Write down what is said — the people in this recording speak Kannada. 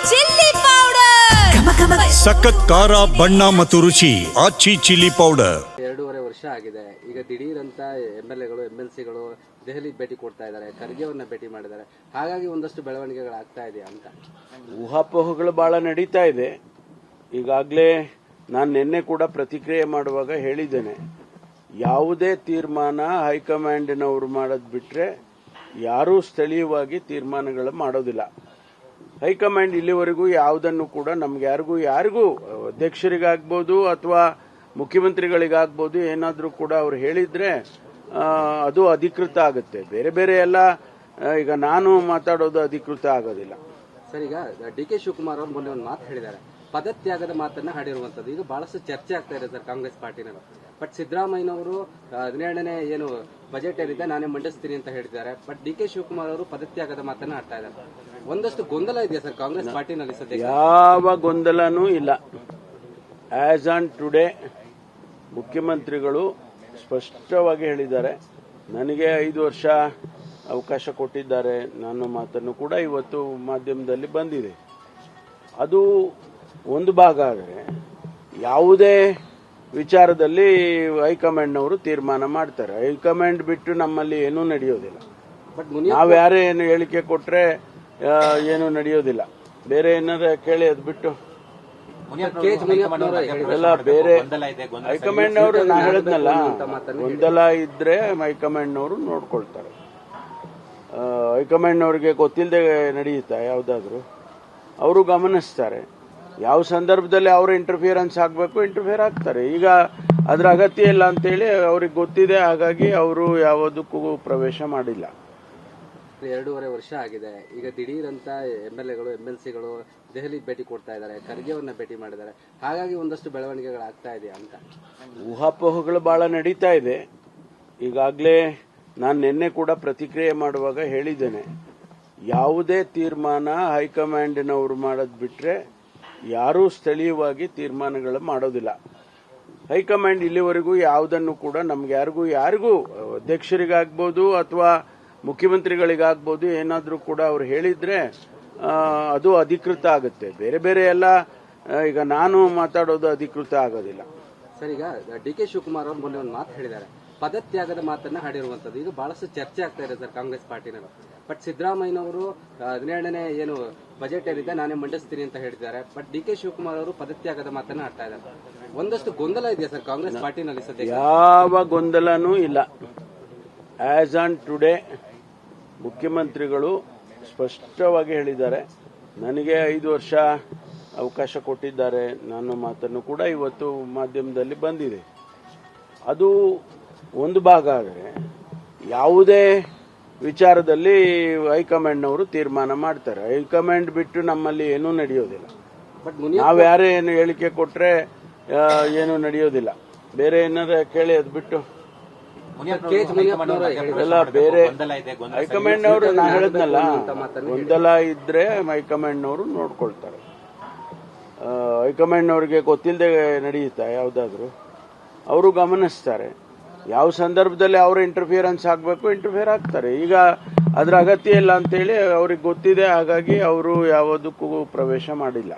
ಚಿಲ್ಲಿ ಪೌಡರ್ ಸಖತ್ ಖಾರ ಬಣ್ಣ ಮತ್ತು ರುಚಿ ಆಚಿ ಚಿಲ್ಲಿ ಪೌಡರ್. 2.5 ವರ್ಷ ಆಗಿದೆ. ಈಗ ದಿಢೀರ್ ಅಂತ MLAಗಳು MLC ಗಳು ದೆಹಲಿ ಭೇಟಿ ಕೊಡ್ತಾ ಇದ್ದಾರೆ, ಖರ್ಗೆ ಅವ್ರನ್ನ ಭೇಟಿ ಮಾಡಿದ್ದಾರೆ. ಹಾಗಾಗಿ ಒಂದಷ್ಟು ಬೆಳವಣಿಗೆಗಳಾಗ್ತಾ ಇದೆ ಅಂತ ಊಹಾಪೋಹಗಳು ಬಹಳ ನಡೀತಾ ಇದೆ. ಈಗಾಗಲೇ ನಾನು ನಿನ್ನೆ ಕೂಡ ಪ್ರತಿಕ್ರಿಯೆ ಮಾಡುವಾಗ ಹೇಳಿದ್ದೇನೆ, ಯಾವುದೇ ತೀರ್ಮಾನ ಹೈಕಮಾಂಡ್ನವರು ಮಾಡೋದು ಬಿಟ್ರೆ ಯಾರೂ ಸ್ಥಳೀಯವಾಗಿ ತೀರ್ಮಾನಗಳು ಮಾಡೋದಿಲ್ಲ. ಹೈಕಮಾಂಡ್ ಇಲ್ಲಿವರೆಗೂ ಯಾವುದನ್ನು ಕೂಡ ನಮ್ಗೆ ಯಾರಿಗೂ ಅಧ್ಯಕ್ಷರಿಗಾಗ್ಬೋದು ಅಥವಾ ಮುಖ್ಯಮಂತ್ರಿಗಳಿಗಾಗ್ಬೋದು ಏನಾದರೂ ಕೂಡ ಅವ್ರು ಹೇಳಿದ್ರೆ ಅದು ಅಧಿಕೃತ ಆಗುತ್ತೆ. ಬೇರೆ ಬೇರೆ ಎಲ್ಲ ಈಗ ನಾನು ಮಾತಾಡೋದು ಅಧಿಕೃತ ಆಗೋದಿಲ್ಲ. ಸರ್, ಈಗ DK ಶಿವಕುಮಾರ್ ಅವರು ಮೊನ್ನೆ ಒಂದು ಮಾತು ಹೇಳಿದ್ದಾರೆ, ಪದತ್ಯಾಗದ ಮಾತನ್ನ ಹಾಡಿರುವಂತದ್ದು. ಈಗ ಬಹಳಷ್ಟು ಚರ್ಚೆ ಆಗ್ತಾ ಇದೆ ಸರ್ ಕಾಂಗ್ರೆಸ್ ಪಾರ್ಟಿನಲ್ಲಿ. ಬಟ್ ಸಿದ್ದರಾಮಯ್ಯನವರು 17ನೇ ಏನು ಬಜೆಟ್ ಏನಿದೆ ನಾನೇ ಮಂಡಿಸ್ತೀನಿ ಅಂತ ಹೇಳಿದ್ದಾರೆ. ಬಟ್ DK ಶಿವಕುಮಾರ್ ಅವರು ಪದತ್ಯಾಗದ ಮಾತನ್ನ ಆಡ್ತಾ ಇದ್ದಾರೆ. ಒಂದಷ್ಟು ಗೊಂದಲ ಇದೆಯಾ ಸರ್ ಕಾಂಗ್ರೆಸ್ ಪಾರ್ಟಿನಲ್ಲಿ ಸದ್ಯ? ಯಾವ ಗೊಂದಲನೂ ಇಲ್ಲ. ಆಸ್ ಆನ್ ಟುಡೇ ಮುಖ್ಯಮಂತ್ರಿಗಳು ಸ್ಪಷ್ಟವಾಗಿ ಹೇಳಿದ್ದಾರೆ, ನನಗೆ 5 ವರ್ಷ ಅವಕಾಶ ಕೊಟ್ಟಿದ್ದಾರೆ. ನನ್ನ ಮಾತನ್ನು ಕೂಡ ಇವತ್ತು ಮಾಧ್ಯಮದಲ್ಲಿ ಬಂದಿದೆ. ಅದು ಒಂದು ಭಾಗ. ಆದರೆ ಯಾವುದೇ ವಿಚಾರದಲ್ಲಿ ಹೈಕಮಾಂಡ್ನವರು ತೀರ್ಮಾನ ಮಾಡ್ತಾರೆ. ಹೈಕಮಾಂಡ್ ಬಿಟ್ಟು ನಮ್ಮಲ್ಲಿ ಏನೂ ನಡೆಯೋದಿಲ್ಲ. ನಾವು ಯಾರೇ ಏನು ಹೇಳಿಕೆ ಕೊಟ್ರೆ ಏನು ನಡೆಯೋದಿಲ್ಲ. ಬೇರೆ ಏನಾರ ಕೇಳಿ ಅದು ಬಿಟ್ಟು ಎಲ್ಲ ಬೇರೆ ಹೈಕಮಾಂಡ್ನವರು ನಾ ಹೇಳಿದ್ನಲ್ಲ, ಗೊಂದಲ ಇದ್ರೆ ಹೈಕಮಾಂಡ್ನವರು ನೋಡ್ಕೊಳ್ತಾರೆ. ಹೈಕಮಾಂಡ್ನವ್ರಿಗೆ ಗೊತ್ತಿಲ್ಲದೆ ನಡೆಯುತ್ತಾ ಯಾವುದಾದ್ರೂ? ಅವರು ಗಮನಿಸ್ತಾರೆ. ಯಾವ ಸಂದರ್ಭದಲ್ಲಿ ಅವರು ಇಂಟರ್ಫಿಯರೆನ್ಸ್ ಆಗಬೇಕು ಇಂಟರ್ಫಿಯರ್ ಆಗ್ತಾರೆ. ಈಗ ಅದರ ಅಗತ್ಯ ಇಲ್ಲ ಅಂತೇಳಿ ಅವ್ರಿಗೆ ಗೊತ್ತಿದೆ. ಹಾಗಾಗಿ ಅವರು ಯಾವುದಕ್ಕೂ ಪ್ರವೇಶ ಮಾಡಿಲ್ಲ. 2.5 ವರ್ಷ ಆಗಿದೆ. ಈಗ ದಿಢೀರ್ ಅಂತ MLAಗಳು MLCಗಳು ದೆಹಲಿ ಭೇಟಿ ಕೊಡ್ತಾ ಇದ್ದಾರೆ, ಖರ್ಗೆ ಅವ್ರನ್ನ ಭೇಟಿ ಮಾಡಿದ್ದಾರೆ. ಹಾಗಾಗಿ ಒಂದಷ್ಟು ಬೆಳವಣಿಗೆಗಳಾಗ್ತಾ ಇದೆಯಾ ಅಂತ ಊಹಾಪೋಹಗಳು ಬಹಳ ನಡೀತಾ ಇದೆ. ಈಗಾಗಲೇ ನಾನು ನಿನ್ನೆ ಕೂಡ ಪ್ರತಿಕ್ರಿಯೆ ಮಾಡುವಾಗ ಹೇಳಿದ್ದೇನೆ, ಯಾವುದೇ ತೀರ್ಮಾನ ಹೈಕಮಾಂಡ್ನವರು ಮಾಡೋದು ಬಿಟ್ರೆ ಯಾರೂ ಸ್ಥಳೀಯವಾಗಿ ತೀರ್ಮಾನಗಳು ಮಾಡೋದಿಲ್ಲ. ಹೈಕಮಾಂಡ್ ಇಲ್ಲಿವರೆಗೂ ಯಾವುದನ್ನು ಕೂಡ ನಮ್ಗೆ ಯಾರಿಗೂ ಅಧ್ಯಕ್ಷರಿಗಾಗ್ಬೋದು ಅಥವಾ ಮುಖ್ಯಮಂತ್ರಿಗಳಿಗಾಗ್ಬೋದು ಏನಾದರೂ ಕೂಡ ಅವ್ರು ಹೇಳಿದ್ರೆ ಅದು ಅಧಿಕೃತ ಆಗುತ್ತೆ. ಬೇರೆ ಬೇರೆ ಎಲ್ಲ ಈಗ ನಾನು ಮಾತಾಡೋದು ಅಧಿಕೃತ ಆಗೋದಿಲ್ಲ. ಸರ್, ಈಗ DK ಶಿವಕುಮಾರ್ ಅವರು ಮೊನ್ನೆ ಒಂದು ಮಾತು ಹೇಳಿದ್ದಾರೆ, ಪದತ್ಯಾಗದ ಮಾತನ್ನ ಹಾಡಿರುವಂತದ್ದು. ಈಗ ಬಹಳಷ್ಟು ಚರ್ಚೆ ಆಗ್ತಾ ಇದೆ ಸರ್ ಕಾಂಗ್ರೆಸ್ ಪಾರ್ಟಿನಲ್ಲಿ. ಬಟ್ ಸಿದ್ದರಾಮಯ್ಯನವರು 17ನೇ ಏನು ಬಜೆಟ್ ಏನಿದೆ ನಾನೇ ಮಂಡಿಸ್ತೀನಿ ಅಂತ ಹೇಳಿದ್ದಾರೆ. ಬಟ್ DK ಶಿವಕುಮಾರ್ ಅವರು ಪದತ್ಯಾಗದ ಮಾತನ್ನ ಆಡ್ತಾ ಇದ್ದಾರೆ. ಒಂದಷ್ಟು ಗೊಂದಲ ಇದೆಯಾ ಸರ್ ಕಾಂಗ್ರೆಸ್ ಪಾರ್ಟಿನಲ್ಲಿ ಸದ್ಯ? ಯಾವ ಗೊಂದಲನೂ ಇಲ್ಲ. ಆಸ್ ಆನ್ ಟುಡೇ ಮುಖ್ಯಮಂತ್ರಿಗಳು ಸ್ಪಷ್ಟವಾಗಿ ಹೇಳಿದ್ದಾರೆ, ನನಗೆ 5 ವರ್ಷ ಅವಕಾಶ ಕೊಟ್ಟಿದ್ದಾರೆ. ನನ್ನ ಮಾತನ್ನು ಕೂಡ ಇವತ್ತು ಮಾಧ್ಯಮದಲ್ಲಿ ಬಂದಿದೆ. ಅದು ಒಂದು ಭಾಗ. ಆದರೆ ಯಾವುದೇ ವಿಚಾರದಲ್ಲಿ ಹೈಕಮಾಂಡ್ನವರು ತೀರ್ಮಾನ ಮಾಡ್ತಾರೆ. ಹೈಕಮಾಂಡ್ ಬಿಟ್ಟು ನಮ್ಮಲ್ಲಿ ಏನೂ ನಡೆಯೋದಿಲ್ಲ. ನಾವು ಯಾರೇ ಏನು ಹೇಳಿಕೆ ಕೊಟ್ರೆ ಏನು ನಡೆಯೋದಿಲ್ಲ. ಬೇರೆ ಏನಾರ ಕೇಳಿ ಅದು ಬಿಟ್ಟು ಎಲ್ಲ ಬೇರೆ ಹೈಕಮಾಂಡ್ನವರು ನಾ ಹೇಳಿದ್ನಲ್ಲ, ಗೊಂದಲ ಇದ್ರೆ ಹೈಕಮಾಂಡ್ನವರು ನೋಡ್ಕೊಳ್ತಾರೆ. ಹೈಕಮಾಂಡ್ನವ್ರಿಗೆ ಗೊತ್ತಿಲ್ಲದೆ ನಡೆಯುತ್ತಾ ಯಾವುದಾದ್ರೂ? ಅವರು ಗಮನಿಸ್ತಾರೆ. ಯಾವ ಸಂದರ್ಭದಲ್ಲಿ ಅವರು ಇಂಟರ್ಫಿಯರೆನ್ಸ್ ಆಗಬೇಕು ಇಂಟರ್ಫಿಯರ್ ಆಗ್ತಾರೆ. ಈಗ ಅದರ ಅಗತ್ಯ ಇಲ್ಲ ಅಂತೇಳಿ ಅವ್ರಿಗೆ ಗೊತ್ತಿದೆ. ಹಾಗಾಗಿ ಅವರು ಯಾವುದಕ್ಕೂ ಪ್ರವೇಶ ಮಾಡಿಲ್ಲ.